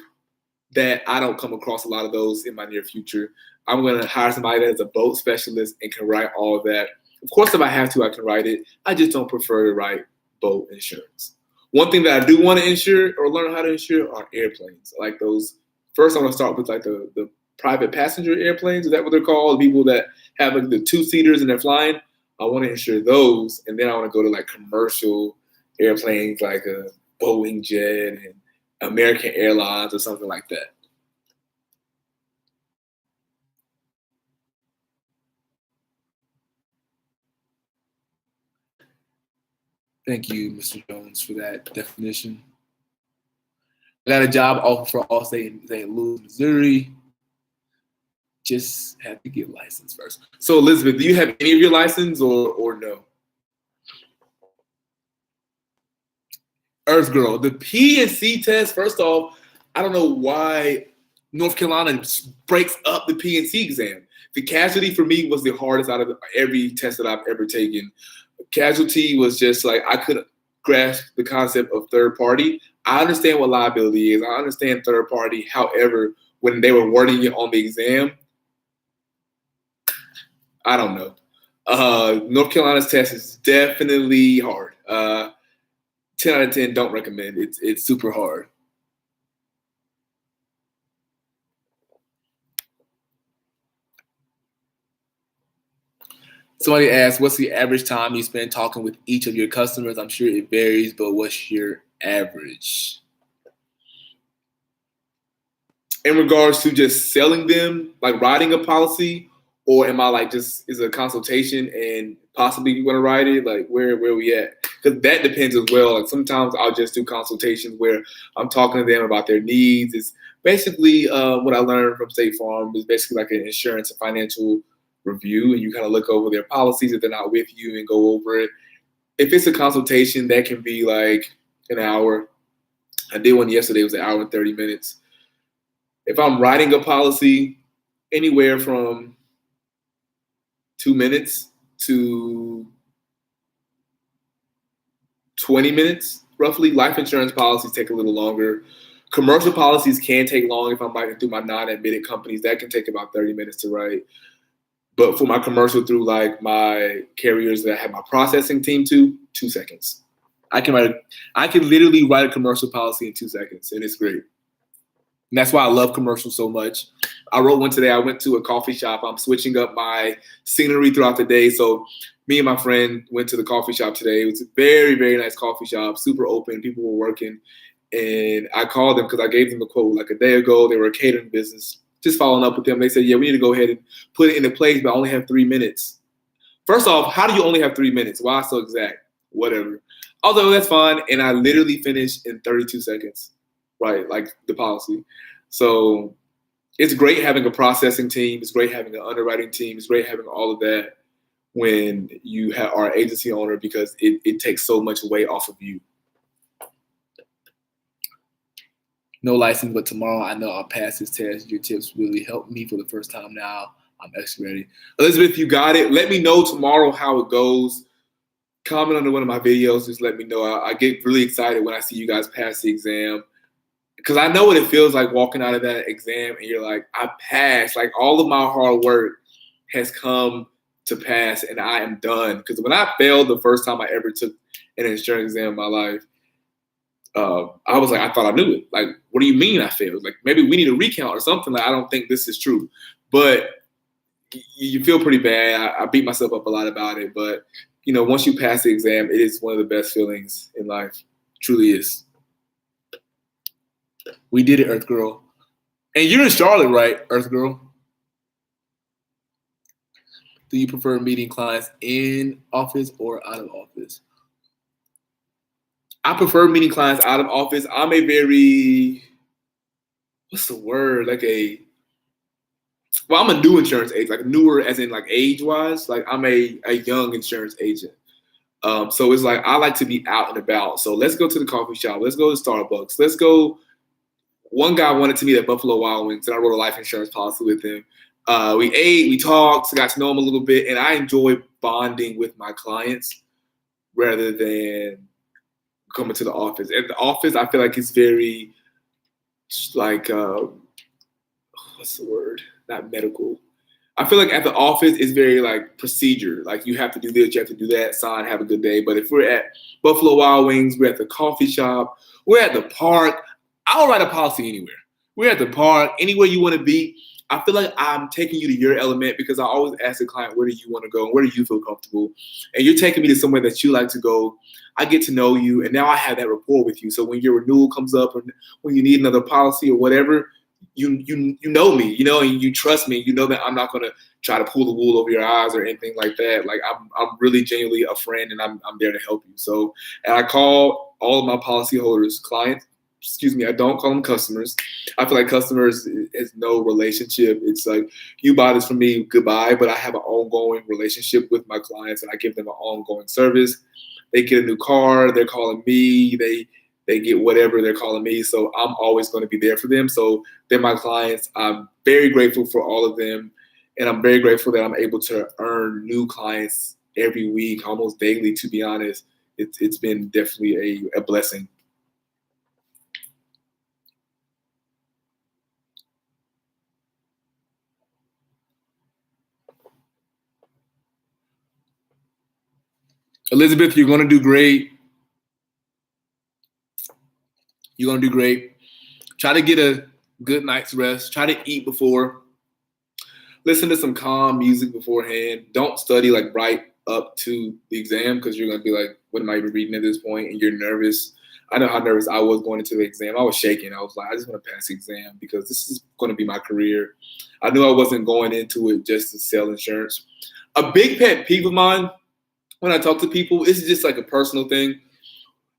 that I don't come across a lot of those in my near future. I'm going to hire somebody that is a boat specialist and can write all of that. Of course, if I have to, I can write it. I just don't prefer to write boat insurance. One thing that I do want to insure or learn how to insure are airplanes. Like those. First, I want to start with like the private passenger airplanes. Is that what they're called? The people that have like the two-seaters and they're flying. I want to insure those, and then I want to go to like commercial airplanes like a Boeing jet and American Airlines or something like that. Thank you, Mr. Jones, for that definition. I got a job offer for Allstate in St. Louis, Missouri. Just had to get licensed first. So, Elizabeth, do you have any of your license or no? Earth Girl, the PNC test, first off, I don't know why North Carolina breaks up the PNC exam. The casualty for me was the hardest out of every test that I've ever taken. Casualty was just like, I couldn't grasp the concept of third party. I understand what liability is. I understand third party. However, when they were wording it on the exam, I don't know. North Carolina's test is definitely hard. 10 out of 10, don't recommend. It's super hard. Somebody asked, what's the average time you spend talking with each of your customers? I'm sure it varies, but what's your average? In regards to just selling them, like writing a policy, or am I like just is a consultation and possibly you want to write it? Like where we at? Because that depends as well. Like sometimes I'll just do consultations where I'm talking to them about their needs. It's basically what I learned from State Farm is basically like an insurance and financial review, and you kind of look over their policies if they're not with you and go over it. If it's a consultation, that can be like an hour. I did one yesterday. It was an hour and 30 minutes. If I'm writing a policy, anywhere from 2 minutes to 20 minutes, roughly. Life insurance policies take a little longer. Commercial policies can take long if I'm writing through my non-admitted companies. That can take about 30 minutes to write. But for my commercial through like my carriers that I have my processing team to, 2 seconds. I can literally write a commercial policy in 2 seconds, and it's great. And that's why I love commercials so much. I wrote one today. I went to a coffee shop. I'm switching up my scenery throughout the day. So me and my friend went to the coffee shop today. It was a very, very nice coffee shop, super open. People were working. And I called them because I gave them a quote like a day ago. They were a catering business. Just following up with them. They said, yeah, we need to go ahead and put it into place, but I only have 3 minutes. First off, how do you only have 3 minutes? Why so exact? Whatever. Although that's fine. And I literally finished in 32 seconds. Right, like the policy. So it's great having a processing team. It's great having an underwriting team. It's great having all of that when you are an agency owner because it takes so much weight off of you. No license, but tomorrow I know I'll pass this test. Your tips really helped me for the first time now. I'm extra ready. Elizabeth, you got it. Let me know tomorrow how it goes. Comment under one of my videos. Just let me know. I get really excited when I see you guys pass the exam. Because I know what it feels like walking out of that exam and you're like, I passed. Like all of my hard work has come to pass and I am done. Because when I failed the first time I ever took an insurance exam in my life, I was like, I thought I knew it. Like, what do you mean I failed? Like, maybe we need a recount or something. Like, I don't think this is true. But you feel pretty bad. I beat myself up a lot about it. But, you know, once you pass the exam, it is one of the best feelings in life. It truly is. We did it, Earth Girl. And you're in Charlotte, right, Earth Girl? Do you prefer meeting clients in office or out of office? I prefer meeting clients out of office. I'm a very, what's the word? I'm a new insurance agent, like newer as in like age-wise. Like I'm a young insurance agent. So it's like I like to be out and about. So let's go to the coffee shop. Let's go to Starbucks. Let's go. One guy wanted to meet at Buffalo Wild Wings, and I wrote a life insurance policy with him. We ate, we talked, got to know him a little bit, and I enjoy bonding with my clients rather than coming to the office. At the office, I feel like it's very like what's the word? Not medical. I feel like at the office, it's very like procedure. Like you have to do this, you have to do that, sign, have a good day. But if we're at Buffalo Wild Wings, we're at the coffee shop, we're at the park, I'll write a policy anywhere. We're at the park, anywhere you want to be. I feel like I'm taking you to your element because I always ask the client, where do you want to go? And where do you feel comfortable? And you're taking me to somewhere that you like to go. I get to know you, and now I have that rapport with you. So when your renewal comes up or when you need another policy or whatever, you know me, you know, and you trust me. You know that I'm not going to try to pull the wool over your eyes or anything like that. Like I'm really genuinely a friend, and I'm there to help you. So, and I call all of my policyholders clients. Excuse me, I don't call them customers. I feel like customers is no relationship. It's like you buy this from me, goodbye. But I have an ongoing relationship with my clients, and I give them an ongoing service. They get a new car, they're calling me. They get whatever, they're calling me. So I'm always going to be there for them. So they're my clients. I'm very grateful for all of them. And I'm very grateful that I'm able to earn new clients every week, almost daily, to be honest. It's been definitely a blessing. Elizabeth, you're going to do great. You're going to do great. Try to get a good night's rest. Try to eat before. Listen to some calm music beforehand. Don't study like right up to the exam because you're gonna be like, what am I even reading at this point? And you're nervous. I know how nervous I was going into the exam. I was shaking. I was like, I just want to pass the exam because this is going to be my career. I knew I wasn't going into it just to sell insurance. A big pet peeve of mine when I talk to people, this is just like a personal thing.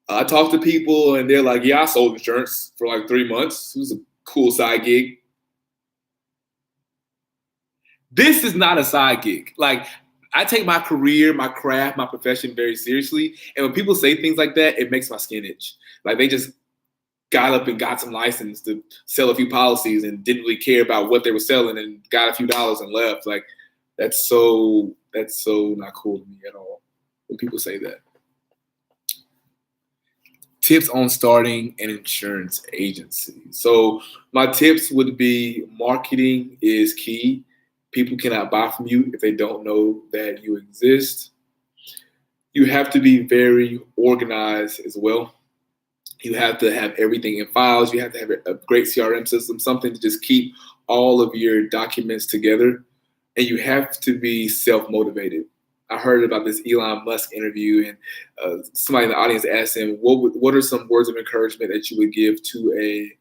I talk to people and they're like, yeah, I sold insurance for like 3 months. It was a cool side gig. This is not a side gig. Like, I take my career, my craft, my profession very seriously. And when people say things like that, it makes my skin itch. Like they just got up and got some license to sell a few policies and didn't really care about what they were selling and got a few dollars and left. Like that's so not cool to me at all when people say that. Tips on starting an insurance agency. So my tips would be marketing is key. People cannot buy from you if they don't know that you exist. You have to be very organized as well. You have to have everything in files. You have to have a great CRM system, something to just keep all of your documents together. And you have to be self-motivated. I heard about this Elon Musk interview, and somebody in the audience asked him, what are some words of encouragement that you would give to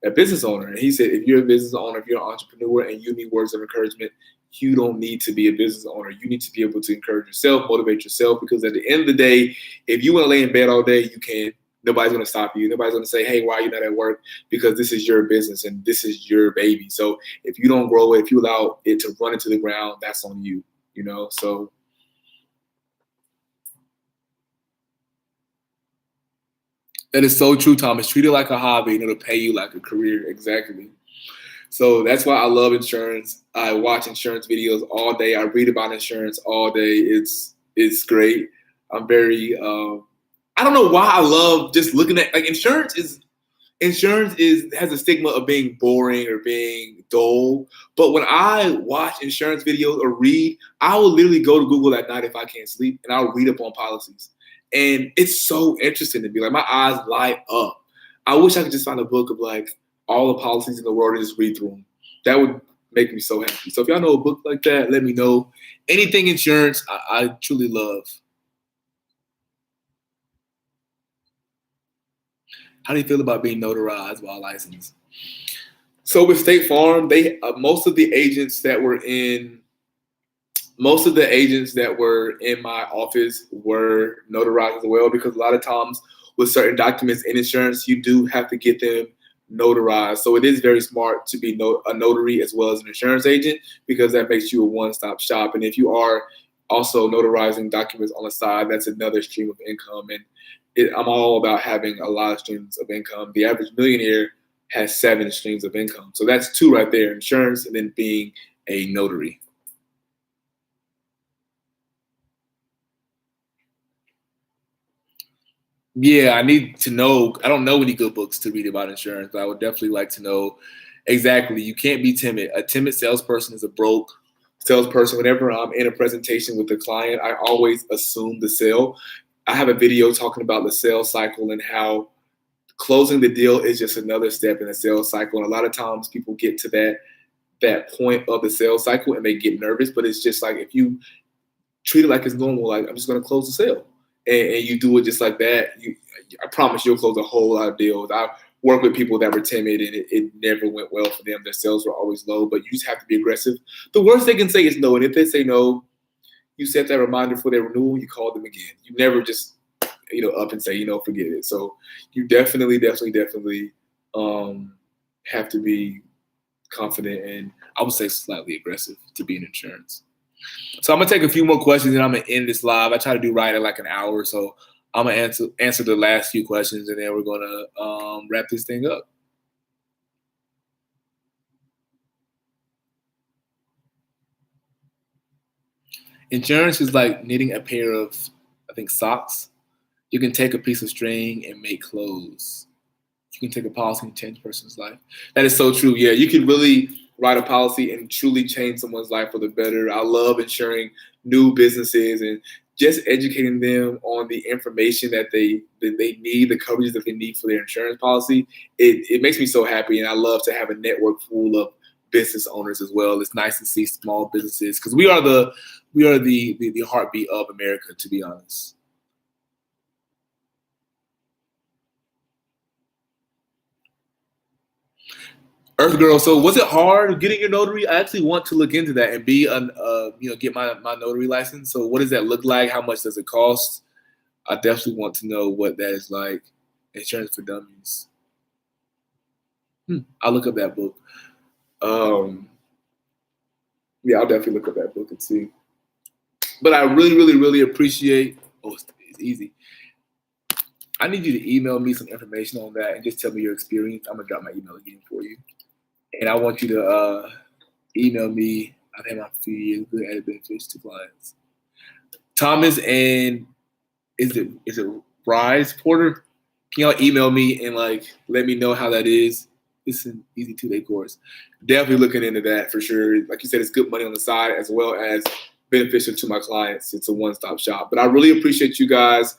a business owner? And he said, if you're a business owner, if you're an entrepreneur and you need words of encouragement, you don't need to be a business owner. You need to be able to encourage yourself, motivate yourself, because at the end of the day, if you want to lay in bed all day, you can. Nobody's going to stop you. Nobody's going to say, hey, why are you not at work? Because this is your business and this is your baby. So if you don't grow it, if you allow it to run into the ground, that's on you, you know? So that is so true, Thomas. Treat it like a hobby and it'll pay you like a career. Exactly. So that's why I love insurance. I watch insurance videos all day. I read about insurance all day. It's great. I'm very I don't know why I love just looking at like insurance has a stigma of being boring or being dull. But when I watch insurance videos or read, I will literally go to Google at night if I can't sleep and I'll read up on policies. And it's so interesting to me. Like my eyes light up. I wish I could just find a book of like all the policies in the world and just read through them. That would make me so happy. So if y'all know a book like that, let me know. Anything insurance, I truly love. How do you feel about being notarized while licensed? So with State Farm, they most of the agents that were in my office were notarized as well, because a lot of times with certain documents in insurance, you do have to get them notarized. So it is very smart to be a notary as well as an insurance agent, because that makes you a one-stop shop. And if you are also notarizing documents on the side, that's another stream of income. And I'm all about having a lot of streams of income. The average millionaire has 7 streams of income. So that's 2 right there, insurance and then being a notary. Yeah, I need to know. I don't know any good books to read about insurance, but I would definitely like to know exactly. You can't be timid. A timid salesperson is a broke salesperson. Whenever I'm in a presentation with a client, I always assume the sale. I have a video talking about the sales cycle and how closing the deal is just another step in the sales cycle. And a lot of times people get to that point of the sales cycle and they get nervous, but it's just like if you treat it like it's normal, like I'm just going to close the sale. And you do it just like that, I promise you'll close a whole lot of deals. I worked with people that were timid and it never went well for them. Their sales were always low, but you just have to be aggressive. The worst they can say is no. And if they say no, you set that reminder for their renewal, you call them again. You never just, up and say, forget it. So you definitely have to be confident and I would say slightly aggressive to be in insurance. So I'm gonna take a few more questions and I'm gonna end this live. I try to do right at like an hour, so I'm gonna answer the last few questions and then we're gonna wrap this thing up. Insurance is like knitting a pair of, I think, socks. You can take a piece of string and make clothes. You can take a policy and change a person's life. That is so true. Yeah, you can really write a policy and truly change someone's life for the better. I love insuring new businesses and just educating them on the information that they need, the coverages that they need for their insurance policy. It makes me so happy, and I love to have a network full of business owners as well. It's nice to see small businesses because we are the heartbeat of America, to be honest. Earth Girl, so was it hard getting your notary? I actually want to look into that and get my notary license. So what does that look like? How much does it cost? I definitely want to know what that is like. Insurance for Dummies. I'll look up that book. Yeah, I'll definitely look up that book and see. But I really appreciate. Oh, it's easy. I need you to email me some information on that and just tell me your experience. I'm gonna drop my email again for you. And I want you to email me. I've had my few years good added benefits to clients. Thomas and is it Rise Porter? Can y'all email me and let me know how that is? It's an easy 2-day course. Definitely looking into that for sure. Like you said, it's good money on the side as well as beneficial to my clients. It's a one-stop shop. But I really appreciate you guys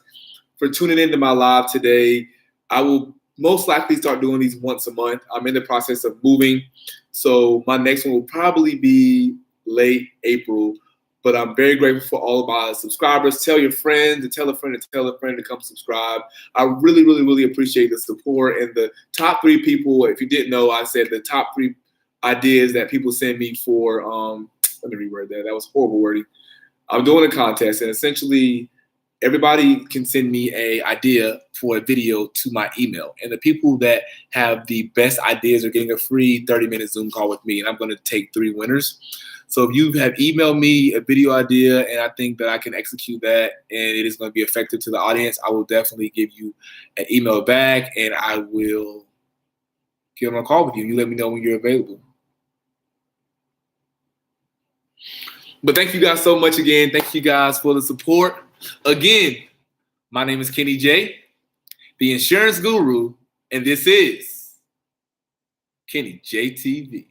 for tuning into my live today. I will most likely start doing these once a month. I'm in the process of moving, so my next one will probably be late April. But I'm very grateful for all of my subscribers. Tell your friends to tell a friend to tell a friend to come subscribe. I really appreciate the support. And the top 3 people, if you didn't know, I said the top 3 ideas that people send me for, let me reword that. That was horrible wording. I'm doing a contest, and essentially everybody can send me an idea for a video to my email. And the people that have the best ideas are getting a free 30-minute Zoom call with me. And I'm going to take 3 winners. So if you have emailed me a video idea and I think that I can execute that and it is going to be effective to the audience, I will definitely give you an email back and I will get on a call with you. You let me know when you're available. But thank you guys so much again. Thank you guys for the support. Again, my name is Kenny J, the insurance guru, and this is KennyJTV.